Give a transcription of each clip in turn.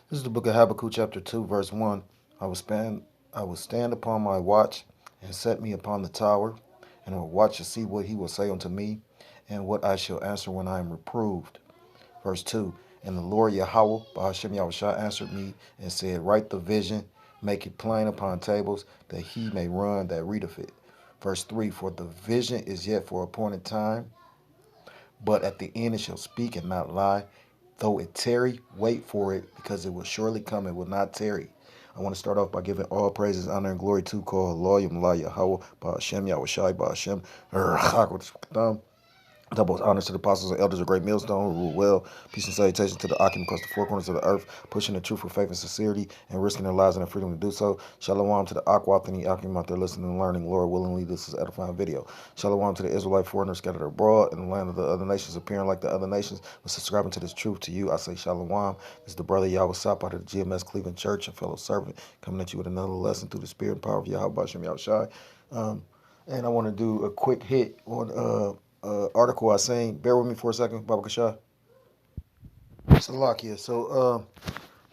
This is the book of Habakkuk, chapter 2, verse 1. I will stand upon my watch and set me upon the tower, and I will watch to see what he will say unto me, and what I shall answer when I am reproved. Verse 2. And the Lord Yahweh, Bahashem Yahushua, answered me and said, Write the vision, make it plain upon tables, that he may run that readeth it. Verse 3. For the vision is yet for appointed time, but at the end it shall speak and not lie. Though it tarry, wait for it, because it will surely come, it will not tarry. I want to start off by giving all praises, honor, and glory to Kol Haloy, Yamla Yahweh, Ba'ashem, Yahushai, Ba'ashem, Double honors to the apostles and elders of Great Millstone who rule well. Peace and salutation to the occupant across the four corners of the earth, pushing the truth with faith and sincerity and risking their lives and their freedom to do so. Shalom to the Aquath and the occupant out there listening and learning. Lord willingly, this is an edifying video. Shalom to the Israelite foreigners scattered abroad in the land of the other nations, appearing like the other nations, but subscribing to this truth. To you, I say Shalom. This is the brother Yahweh Sap out of the GMS Cleveland Church, a fellow servant, coming at you with another lesson through the spirit and power of Yahweh Bashem Yahushai. And I want to do a quick hit on article I seen. Bear with me for a second, Baba Kasha. Salakia. So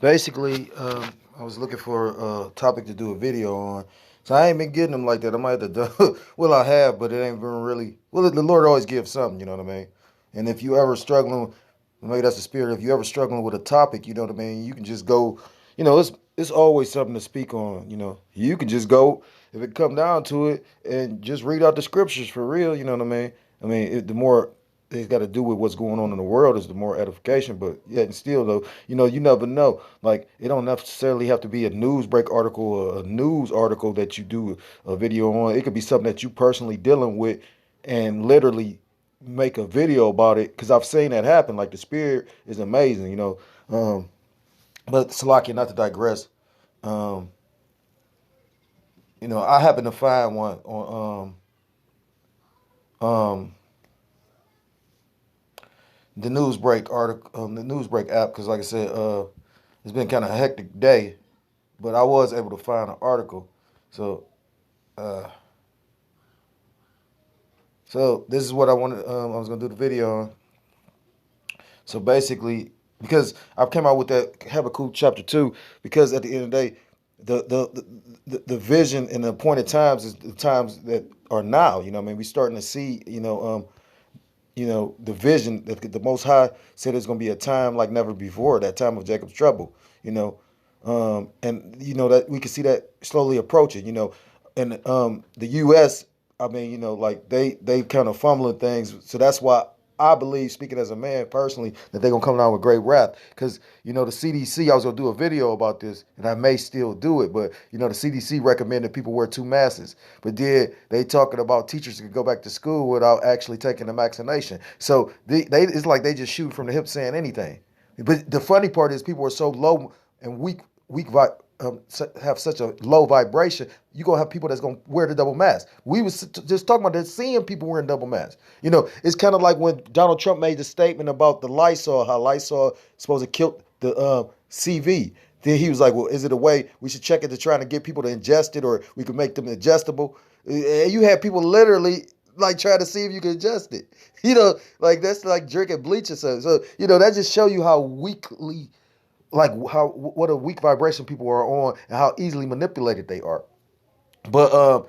basically, I was looking for a topic to do a video on. So I ain't been getting them like that. I might have to do, well, I have, but it ain't been really, well, the Lord always gives something, you know what I mean? And if you ever struggling, maybe that's the spirit, if you ever struggling with a topic, you know what I mean, you can just go, it's always something to speak on, You can just go, if it come down to it, and just read out the scriptures for real, you know what I mean? The more it's got to do with what's going on in the world is the more edification. But yet and still, though, you never know. Like, it don't necessarily have to be a news break article or a news article that you do a video on. It could be something that you personally dealing with and literally make a video about it. Because I've seen that happen. Like, the spirit is amazing. But Salakia, not to digress. Um, I happen to find one on the Newsbreak article, the Newsbreak app, because like I said, it's been kind of a hectic day, but I was able to find an article. So, uh, so this is what I wanted. I was gonna do the video on. So basically, because I came out with that Habakkuk chapter 2, because at the end of the day, the vision and the appointed times is the times that are now. We starting to see. The vision that the Most High said there's going to be a time like never before, that time of Jacob's trouble, and that we can see that slowly approaching, and the U.S. Like they kind of fumbling things, so that's why I believe, speaking as a man personally, that they're gonna come down with great wrath. Because the CDC, I was gonna do a video about this, and I may still do it, but the CDC recommended people wear 2 masks. But then they talking about teachers could go back to school without actually taking the vaccination. So they it's like they just shoot from the hip saying anything. But the funny part is people are so low and have such a low vibration. You're going to have people that's going to wear the double mask. We was just talking about that, seeing people wearing double masks. It's kind of like when Donald Trump made the statement about the Lysol, how Lysol is supposed to kill the CV. Then he was like, well, is it a way we should check it to try to get people to ingest it, or we could make them ingestible? And you had people literally like trying to see if you could adjust it. Like that's like drinking bleach or something. So, that just show you how weakly, like what a weak vibration people are on and how easily manipulated they are. But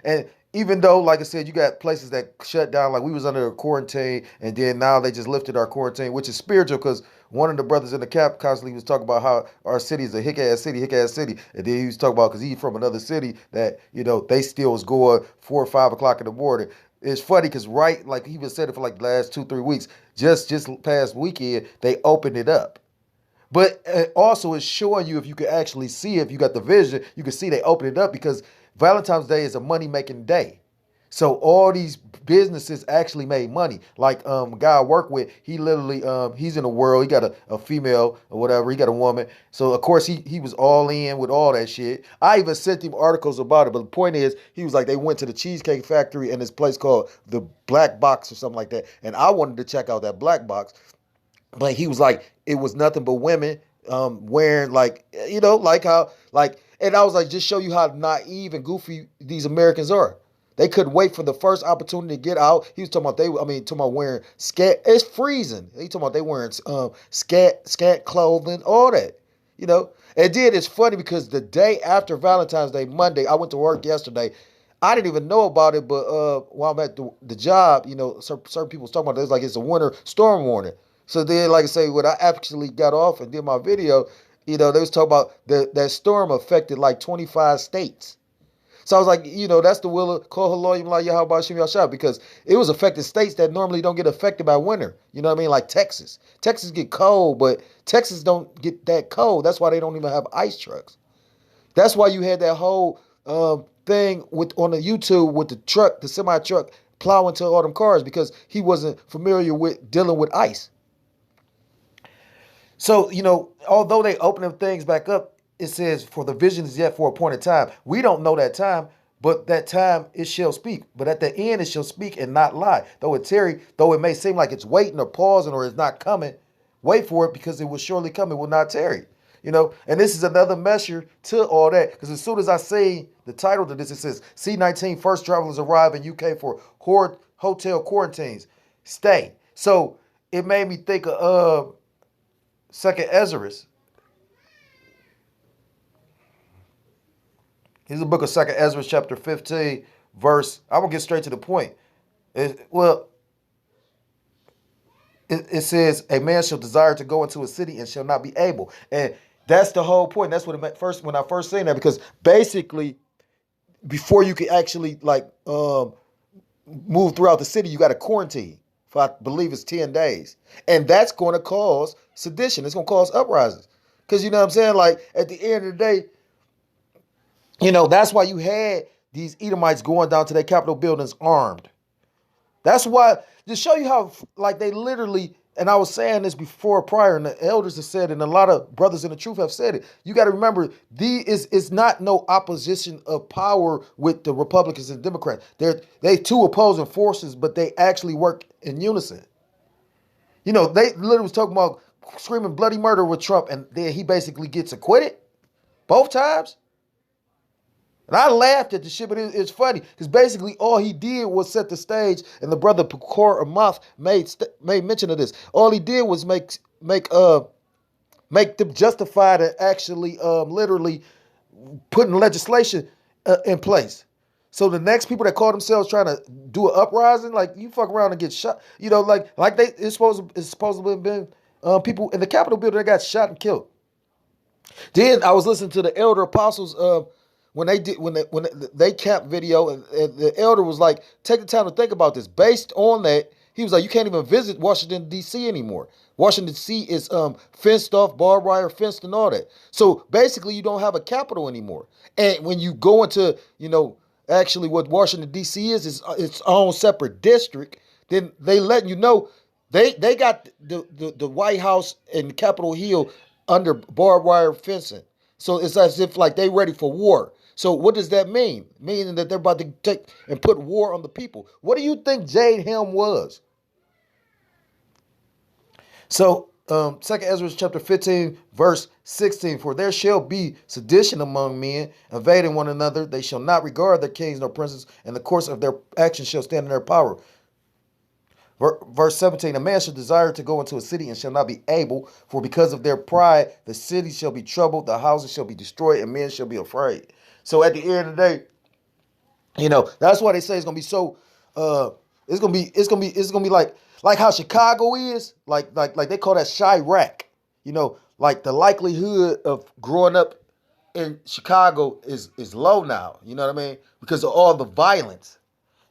and even though, like I said, you got places that shut down, like we was under a quarantine, and then now they just lifted our quarantine, which is spiritual, because one of the brothers in the camp constantly was talking about how our city is a hick ass city, and then he was talking about, because he's from another city, that they still was going 4 or 5 o'clock in the morning. It's funny because right, like he was said it for like the last 2 3 weeks, just past weekend they opened it up. But also, it's showing you, if you could actually see, if you got the vision, you can see they open it up, because Valentine's Day is a money making day. So all these businesses actually made money. Like a guy I work with, he literally he's in the world. He got a female or whatever. He got a woman. So of course he was all in with all that shit. I even sent him articles about it. But the point is, he was like, they went to the Cheesecake Factory and this place called the Black Box or something like that. And I wanted to check out that Black Box. But he was like, it was nothing but women wearing, like, like how, like, and I was like, just show you how naive and goofy these Americans are. They couldn't wait for the first opportunity to get out. He was talking about talking about wearing scat. It's freezing. He talking about they wearing scat clothing, all that. You know, and then it's funny because the day after Valentine's Day, Monday, I went to work yesterday. I didn't even know about it, but while I'm at the job, you know, certain people was talking about it. It's like it's a winter storm warning. So then, like I say, when I actually got off and did my video, you know, they was talking about that storm affected like 25 states. So I was like, you know, that's the will of Kohaloi Malaya Yahweh Yashah, because it was affecting states that normally don't get affected by winter. You know what I mean? Like Texas. Texas get cold, but Texas don't get that cold. That's why they don't even have ice trucks. That's why you had that whole thing with on the YouTube with the truck, the semi truck plowing to all them cars because he wasn't familiar with dealing with ice. So, you know, although they open them things back up, it says, for the vision is yet for a appointed time. We don't know that time, but that time it shall speak. But at the end it shall speak and not lie. Though it may seem like it's waiting or pausing or it's not coming, wait for it because it will surely come. It will not tarry. You know, and this is another measure to all that. Because as soon as I say the title to this, it says C-19 first travelers arrive in UK for hotel quarantines. Stay. So it made me think of Second Ezra's. Here's the book of Second Ezra, chapter 15, verse. I will get straight to the point. It says, a man shall desire to go into a city and shall not be able. And that's the whole point. That's what it meant first when I first seen that, because basically, before you can actually move throughout the city, you got to quarantine for, I believe it's 10 days. And that's going to cause sedition. It's going to cause uprisings. Because, you know what I'm saying? Like, at the end of the day, you know, that's why you had these Edomites going down to their Capitol buildings armed. That's why, to show you how, like, they literally, and I was saying this before prior, and the elders have said, and a lot of brothers in the truth have said it. You got to remember, it's not no opposition of power with the Republicans and Democrats. They two opposing forces, but they actually work in unison. You know, they literally was talking about screaming bloody murder with Trump, and then he basically gets acquitted both times. And I laughed at the shit, but it's funny because basically all he did was set the stage, and the brother Pekor Amath made mention of this. All he did was make them justified and actually literally putting legislation in place. So the next people that call themselves trying to do an uprising, like, you fuck around and get shot. You know, like it's supposed to have been people in the Capitol building that got shot and killed. Then I was listening to the elder apostles when they camp video, and the elder was like, take the time to think about this. Based on that, he was like, you can't even visit Washington D.C. anymore. Washington D.C. is fenced off, barbed wire fenced, and all that. So basically, you don't have a capital anymore. And when you go into, you know, actually what Washington D.C. is its own separate district, then they letting you know they got the White House and Capitol Hill under barbed wire fencing. So it's as if like they ready for war. So what does that mean? Meaning that they're about to take and put war on the people. What do you think Jade Helm was? So 2 Ezra chapter 15, verse 16, for there shall be sedition among men, invading one another. They shall not regard their kings nor princes, and the course of their actions shall stand in their power. Verse 17, a man shall desire to go into a city and shall not be able, for because of their pride, the city shall be troubled, the houses shall be destroyed, and men shall be afraid. So at the end of the day, you know, that's why they say it's gonna be so. It's gonna be like how Chicago is, like they call that Chirac. You know, like the likelihood of growing up in Chicago is low now. You know what I mean? Because of all the violence.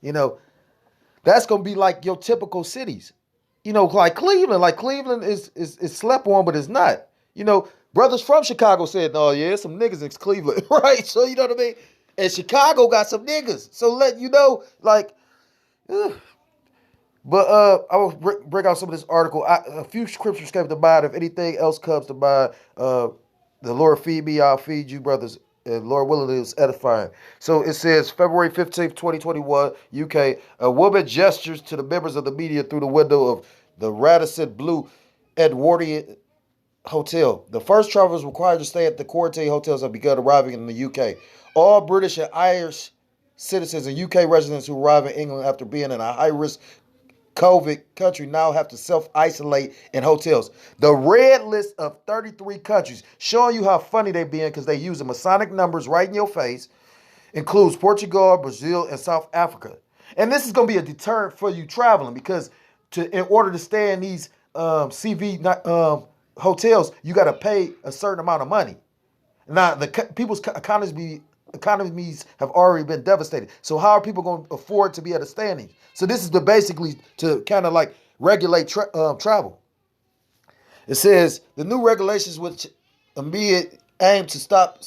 You know, that's gonna be like your typical cities. You know, like Cleveland. Like Cleveland is slept on, but it's not. You know, brothers from Chicago said, "Oh yeah, some niggas in Cleveland," right? So you know what I mean. And Chicago got some niggas. So let you know, like. But I will break out some of this article. A few scriptures came to mind. If anything else comes to mind, the Lord feed me, I'll feed you, brothers. And Lord willing, it is edifying. So it says, February 15th, 2021, UK. A woman gestures to the members of the media through the window of the Radisson Blue Edwardian Hotel. The first travelers required to stay at the quarantine hotels have begun arriving in the UK. All British and Irish citizens and UK residents who arrive in England after being in a high-risk COVID country now have to self-isolate in hotels. The red list of 33 countries, showing you how funny they being because they use the Masonic numbers right in your face, includes Portugal, Brazil, and South Africa. And this is going to be a deterrent for you traveling because in order to stay in these CV hotels, you got to pay a certain amount of money. Now, people's economies have already been devastated. So how are people going to afford to be able to stay in these? So this is basically to kind of like regulate travel. It says the new regulations, which amid aim to stop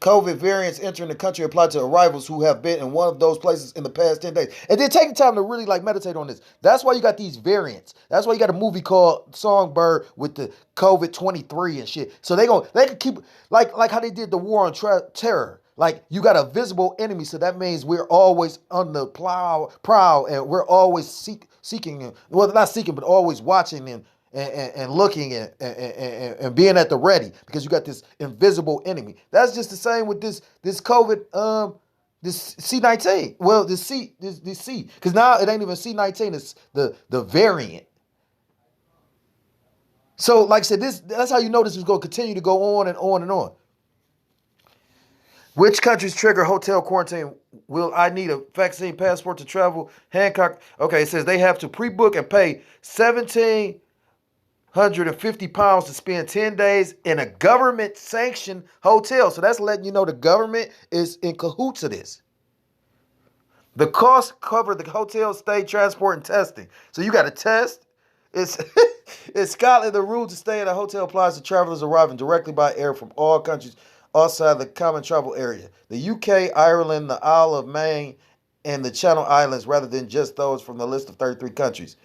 COVID variants entering the country, apply to arrivals who have been in one of those places in the past 10 days. And then take the time to really like meditate on this. That's why you got these variants. That's why you got a movie called Songbird with the COVID-23 and shit. So they can keep like how they did the war on terror. Like you got a visible enemy, so that means we're always on the prowl, and we're always seeking, well, not seeking, but always watching and looking and being at the ready because you got this invisible enemy. That's just the same with this COVID this C-19. Well, this C because now it ain't even C-19. It's the variant. So, like I said, that's how you know this is going to continue to go on and on and on. Which countries trigger hotel quarantine? Will I need a vaccine passport to travel? Hancock. Okay, it says they have to pre-book and pay £1,750 to spend 10 days in a government-sanctioned hotel. So that's letting you know the government is in cahoots of this. The costs cover the hotel stay, transport, and testing. So you got to test. It's in Scotland, the rule to stay in a hotel applies to travelers arriving directly by air from all countries outside the common travel area. The UK, Ireland, the Isle of Man, and the Channel Islands, rather than just those from the list of 33 countries.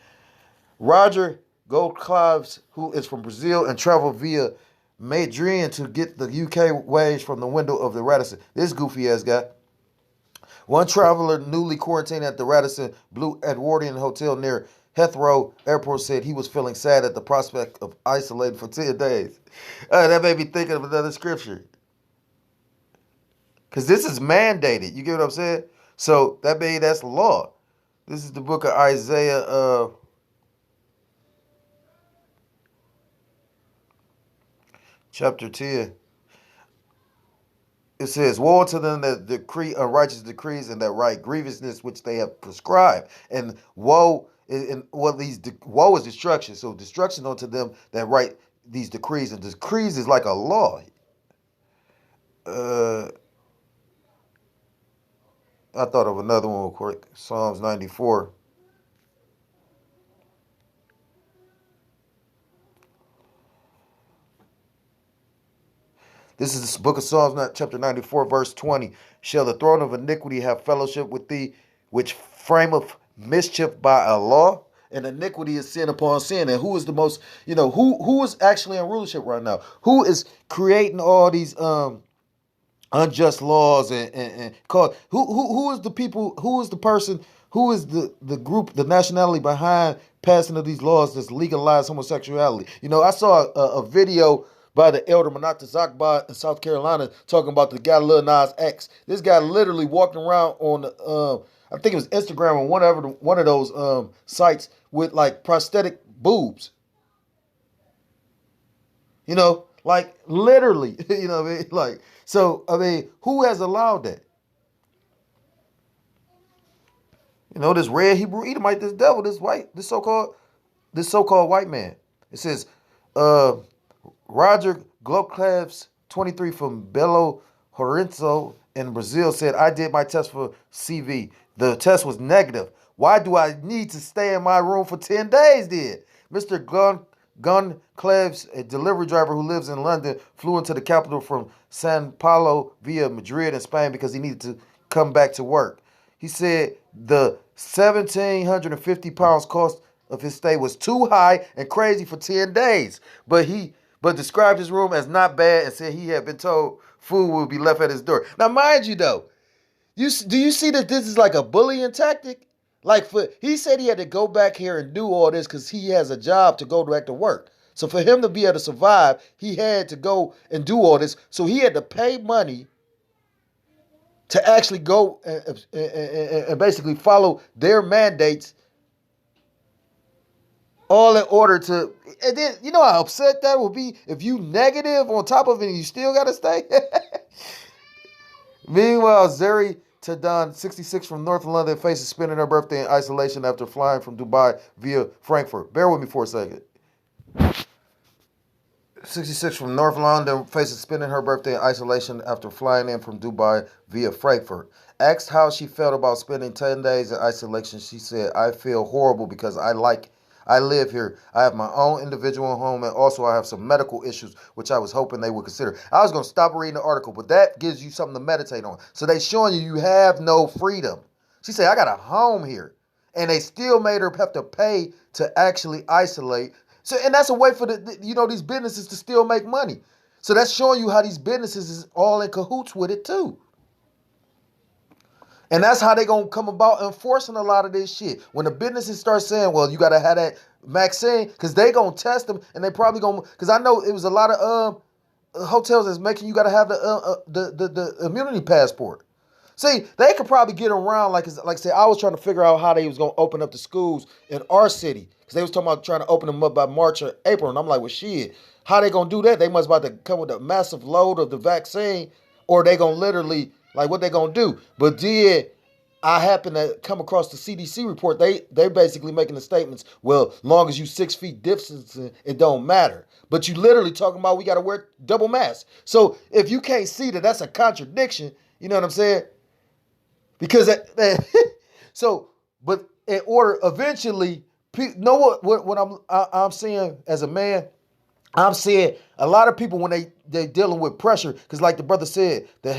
Roger Goldclives, who is from Brazil and traveled via Madrid to get the UK wage from the window of the Radisson. This goofy ass guy. One traveler newly quarantined at the Radisson Blue Edwardian Hotel near Heathrow Airport said he was feeling sad at the prospect of isolating for 10 days. That made me think of another scripture. Because this is mandated. You get what I'm saying? So that's the law. This is the book of Isaiah chapter 10. It says, woe to them that decree unrighteous decrees and that write grievousness which they have prescribed. And woe is destruction. So destruction unto them that write these decrees. And decrees is like a law. I thought of another one real quick. Psalms 94. This is the book of Psalms, chapter 94, verse 20. Shall the throne of iniquity have fellowship with thee, which frameth mischief by a law? And iniquity is sin upon sin. And who is the most, who is actually in rulership right now? Who is creating all these unjust laws and cause who is the people, who is the person, who is the group, the nationality behind passing of these laws that's legalized homosexuality? I saw a video by the elder Manata Zakba in South Carolina talking about the guy Lil Nas X. This guy literally walking around on I think it was Instagram or one of those sites with like prosthetic boobs. Like literally, what I mean? Like, so, I mean, who has allowed that? This red Hebrew Edomite, this devil, this so-called white man. It says, Roger Gloclaves, 23 from Belo Horizonte in Brazil, said, I did my test for CV. The test was negative. Why do I need to stay in my room for 10 days then? Mr. Gun Cleves, a delivery driver who lives in London, flew into the capital from Sao Paulo via Madrid in Spain because he needed to come back to work. He said the £1,750 cost of his stay was too high and crazy for 10 days. But described his room as not bad and said he had been told food would be left at his door. Now, mind you, though, do you see that this is like a bullying tactic? Like he said he had to go back here and do all this because he has a job to go back to work. So for him to be able to survive, he had to go and do all this. So he had to pay money to actually go and basically follow their mandates All in order to, and then you know how upset that would be if you negative on top of it and you still gotta stay. Meanwhile, Zeri Tadan, 66 from North London, faces spending her birthday in isolation after flying from Dubai via Frankfurt. Bear with me for a second. 66 from North London faces spending her birthday in isolation after flying in from Dubai via Frankfurt. Asked how she felt about spending 10 days in isolation, she said, I feel horrible because I live here. I have my own individual home and also I have some medical issues, which I was hoping they would consider. I was going to stop reading the article, but that gives you something to meditate on. So they showing you have no freedom. She said, I got a home here. And they still made her have to pay to actually isolate. So, and that's a way for these businesses to still make money. So that's showing you how these businesses is all in cahoots with it too. And that's how they gonna come about enforcing a lot of this shit. When the businesses start saying, well, you gotta have that vaccine, because they gonna test them and they probably gonna, because I know it was a lot of hotels that's making you gotta have the immunity passport. See, they could probably get around, like say, I was trying to figure out how they was gonna open up the schools in our city, because they was talking about trying to open them up by March or April, and I'm like, well, shit, how they gonna do that? They must about to come with a massive load of the vaccine, or they gonna literally, like, what they gonna do? But did I happen to come across the CDC report? They basically making the statements, well, long as you 6 feet distance, it don't matter. But you literally talking about we gotta wear double masks. So if you can't see that that's a contradiction, you know what I'm saying? Because so, but in order eventually, know what I'm saying as a man. I'm seeing a lot of people when they dealing with pressure, because like the brother said, the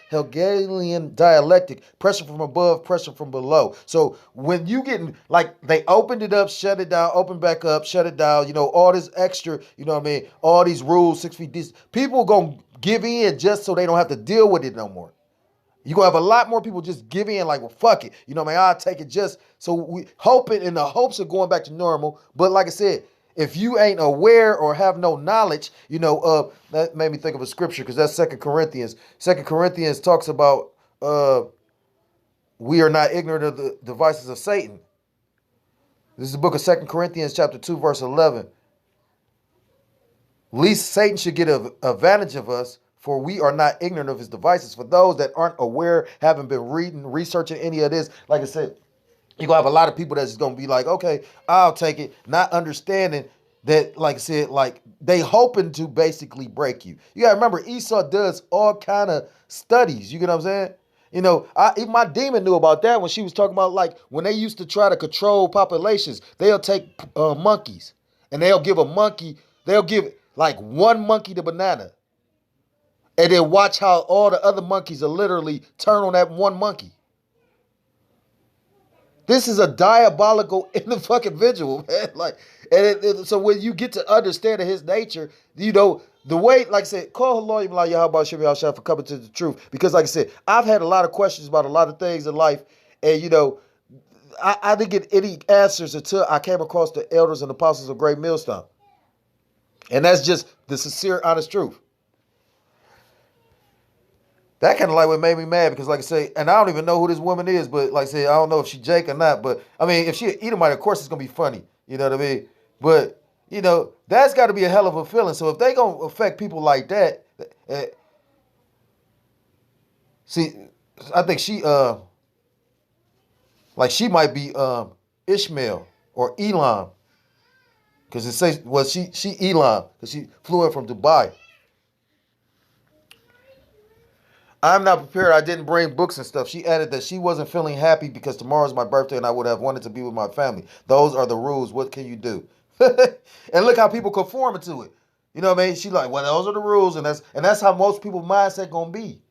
Hegelian dialectic, pressure from above, pressure from below. So when you getting, like, they opened it up, shut it down, open back up, shut it down, all this extra, you know what I mean, all these rules, 6 feet, people gonna give in just so they don't have to deal with it no more. You're going to have a lot more people just give in like, well, fuck it. You know what I mean? I'll take it just so we hoping in the hopes of going back to normal. But like I said, if you ain't aware or have no knowledge, that made me think of a scripture, because that's 2 Corinthians. 2 Corinthians talks about we are not ignorant of the devices of Satan. This is the book of 2 Corinthians chapter 2, verse 11. Least Satan should get an advantage of us, for we are not ignorant of his devices. For those that aren't aware, haven't been reading, researching any of this, like I said, you're going to have a lot of people that's going to be like, okay, I'll take it, not understanding that, like I said, like they hoping to basically break you. You got to remember, Esau does all kind of studies. You get what I'm saying? Even my demon knew about that when she was talking about, like, when they used to try to control populations, they'll take monkeys and they'll give like one monkey the banana. And then watch how all the other monkeys will literally turn on that one monkey. This is a diabolical individual, man. Like, so when you get to understand his nature, the way, like I said, call Allah Yahweh Shem for coming to the truth. Because like I said, I've had a lot of questions about a lot of things in life. And, I didn't get any answers until I came across the elders and apostles of Great Millstone. And that's just the sincere, honest truth. That kind of like what made me mad, because like I say, and I don't even know who this woman is, but like I say, I don't know if she Jake or not, but I mean, if she an Edomite, of course it's going to be funny. You know what I mean? But, that's got to be a hell of a feeling. So if they going to affect people like that, see, I think she, she might be Ishmael or Elam, because it says, well, she Elam, because she flew in from Dubai. I'm not prepared. I didn't bring books and stuff. She added that she wasn't feeling happy because tomorrow's my birthday and I would have wanted to be with my family. Those are the rules. What can you do? And look how people conform to it. You know what I mean? She's like, well, those are the rules, and that's how most people's mindset gonna be.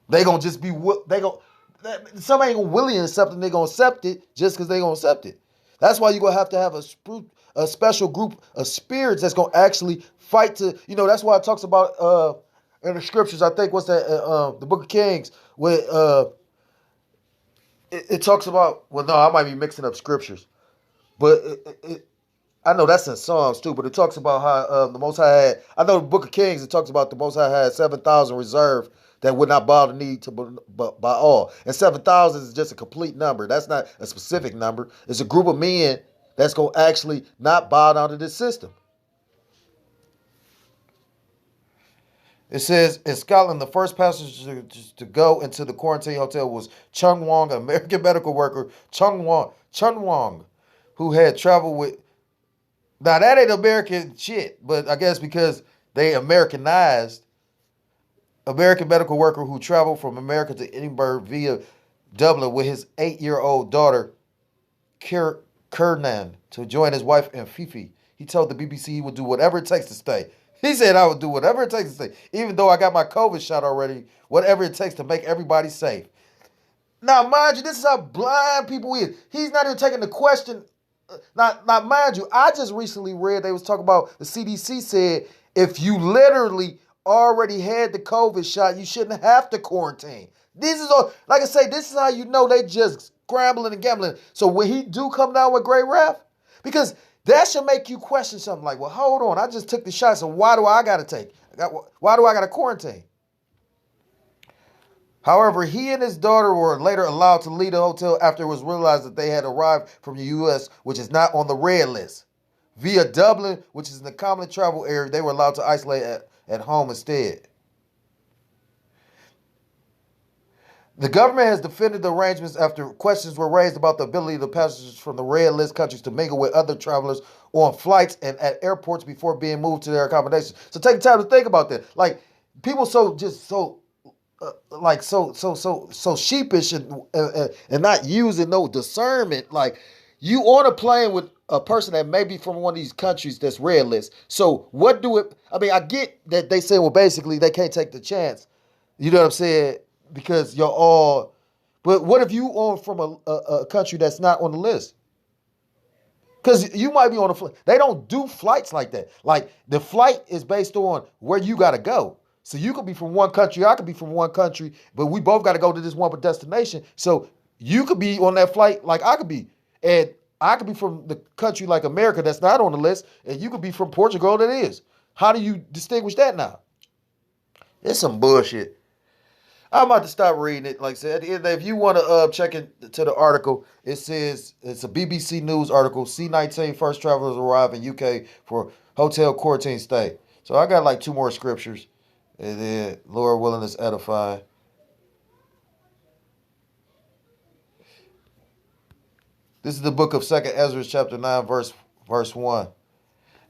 They gonna just be somebody ain't gonna willingly accept it. They gonna accept it just because they gonna accept it. That's why you gonna have to have a special group of spirits that's gonna actually fight to. That's why it talks about in the scriptures, I think, what's that? The Book of Kings, where it talks about. Well, no, I might be mixing up scriptures, but I know that's in Psalms too. But it talks about how the Most High had. I know the Book of Kings. It talks about the Most High had 7,000 reserved that would not bow the knee to by all. And 7,000 is just a complete number. That's not a specific number. It's a group of men that's going to actually not bow down to this system. It says, in Scotland, the first passenger to go into the quarantine hotel was Chung Wong, an American medical worker, Chung Wong, who had traveled with. Now, that ain't American shit, but I guess because they Americanized, American medical worker who traveled from America to Edinburgh via Dublin with his 8-year-old daughter, Kernan, to join his wife and Fifi. He told the BBC he would do whatever it takes to stay. He said, I would do whatever it takes to stay. Even though I got my COVID shot already, whatever it takes to make everybody safe. Now, mind you, this is how blind people is. He's not even taking the question. Not mind you, I just recently read they was talking about the CDC said if you literally already had the COVID shot, you shouldn't have to quarantine. This is all, like I say, this is how you know they just scrambling and gambling. So when he do come down with great wrath, because that should make you question something like, well, hold on, I just took the shot, so why do I got to take? Why do I got to quarantine? However, he and his daughter were later allowed to leave the hotel after it was realized that they had arrived from the U.S., which is not on the red list. Via Dublin, which is in the common travel area, they were allowed to isolate at home instead. The government has defended the arrangements after questions were raised about the ability of the passengers from the red list countries to mingle with other travelers on flights and at airports before being moved to their accommodations. So take time to think about that. Like, people so sheepish and not using no discernment. Like, you on a plane with a person that may be from one of these countries that's red list. So what do it? I mean, I get that they say, well, basically they can't take the chance. You know what I'm saying? Because you're all. But what if you on from a country that's not on the list? Because you might be on a flight. They don't do flights like that. Like, the flight is based on where you got to go. So you could be from one country, I could be from one country, but we both got to go to this one destination. So you could be on that flight like I could be. And I could be from the country like America that's not on the list, and you could be from Portugal that is. How do you distinguish that now? It's some bullshit. I'm about to stop reading it. Like I said, at the end of the day, if you want to check into the article, it says it's a BBC News article. C-19 first travelers arrive in UK for hotel quarantine stay. So I got like 2 more scriptures. And then Lord willing is edifying. This is the book of 2nd Ezra, chapter 9, verse 1.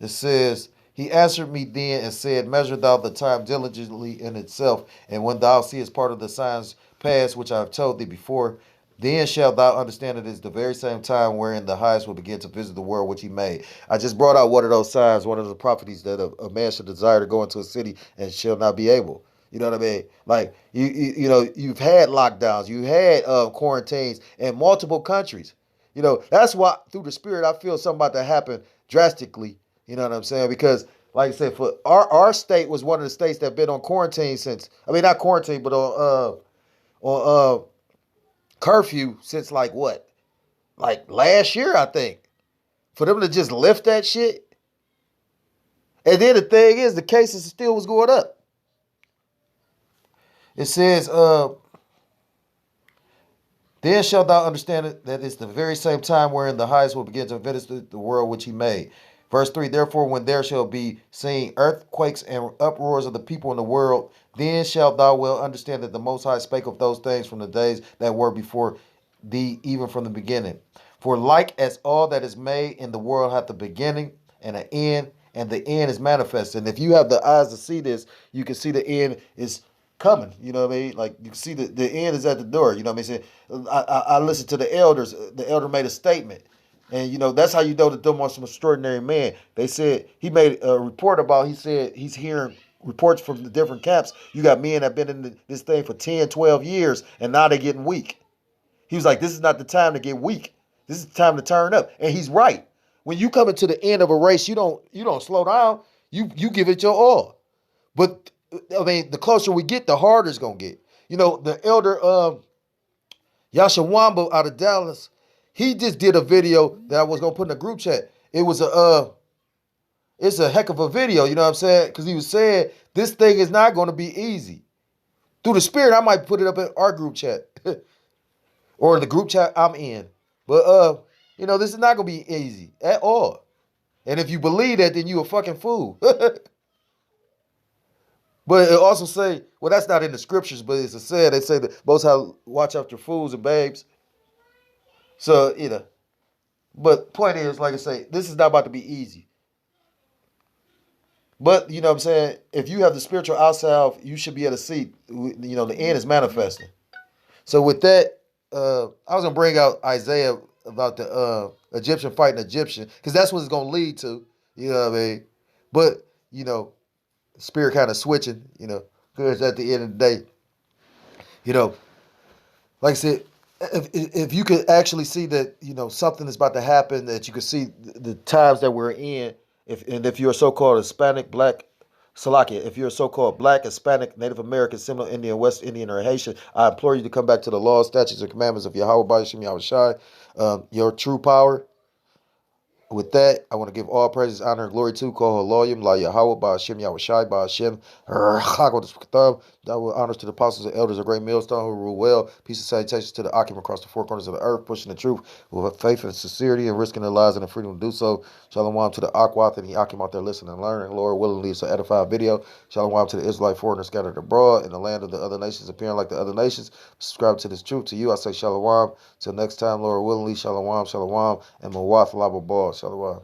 It says, he answered me then and said, measure thou the time diligently in itself, and when thou seest part of the signs pass, which I have told thee before, then shalt thou understand it is the very same time wherein the highest will begin to visit the world which he made. I just brought out one of those signs, one of the prophecies that a man should desire to go into a city and shall not be able. You know what I mean? Like, you know, you've had lockdowns, you had quarantines in multiple countries. You know, that's why through the Spirit I feel something about to happen drastically. You know what I'm saying? Because, like I said, for our state was one of the states that been on quarantine since, I mean, not quarantine, but on curfew since like what? Like last year, I think. For them to just lift that shit. And then the thing is, the cases still was going up. It says, then shalt thou understand it, that it's the very same time wherein the highest will begin to visit the world which he made. Verse 3, therefore, when there shall be seen earthquakes and uproars of the people in the world, then shalt thou well understand that the Most High spake of those things from the days that were before thee, even from the beginning. For like as all that is made in the world hath a beginning and an end, and the end is manifest. And if you have the eyes to see this, you can see the end is coming. You know what I mean? Like, you can see the end is at the door. You know what I mean? I listened to the elders. The elder made a statement. And, you know, that's how you know that them are some extraordinary man. They said, he made a report about, he said he's hearing reports from the different camps. You got men that have been in this thing for 10, 12 years, and now they're getting weak. He was like, this is not the time to get weak. This is the time to turn up. And he's right. When you come into the end of a race, you don't slow down. You give it your all. But, I mean, the closer we get, the harder it's going to get. You know, the elder Yashawamba out of Dallas, he just did a video that I was going to put in a group chat. It was it's a heck of a video, you know what I'm saying? Because he was saying this thing is not going to be easy. Through the spirit, I might put it up in our group chat or the group chat I'm in. But this is not gonna be easy at all. And if you believe that, then you a fucking fool. But it also say, well, that's not in the scriptures, but it's a said. They say that most high watch after fools and babes. So but point is, like I say, this is not about to be easy. But you know what I'm saying? If you have the spiritual outside, you should be able to see, the end is manifesting. So with that, I was gonna bring out Isaiah about the Egyptian fighting Egyptian, because that's what it's gonna lead to. You know what I mean? But spirit kind of switching. Because at the end of the day, you know, like I said, if you could actually see that something is about to happen, that you could see the times that we're in, if you're a so-called Hispanic, Black, Salakia, if you're a so-called Black, Hispanic, Native American, Seminole Indian, West Indian, or Haitian, I implore you to come back to the laws, statutes, and commandments of Yahweh Ba'ashim Yahweh Shai, your true power. With that, I want to give all praises, honor, and glory to Koholoyim, La Yahweh, Ba'ashem, Yahweh Shai, Ba'ashem, Chagod, honors to the apostles and elders of Great Millstone who rule well. Peace and salutations to the occupant across the four corners of the earth, pushing the truth with faith and sincerity and risking their lives and the freedom to do so. Shalom to the Akwath and the Akim out there listening and learning. Lord willingly to edify a video. Shalom to the Israelite foreigners scattered abroad in the land of the other nations, appearing like the other nations. Subscribe to this truth. To you, I say Shalom. Till next time, Lord willingly, Shalom, Shalom, and Mawath Lababal. Shalom.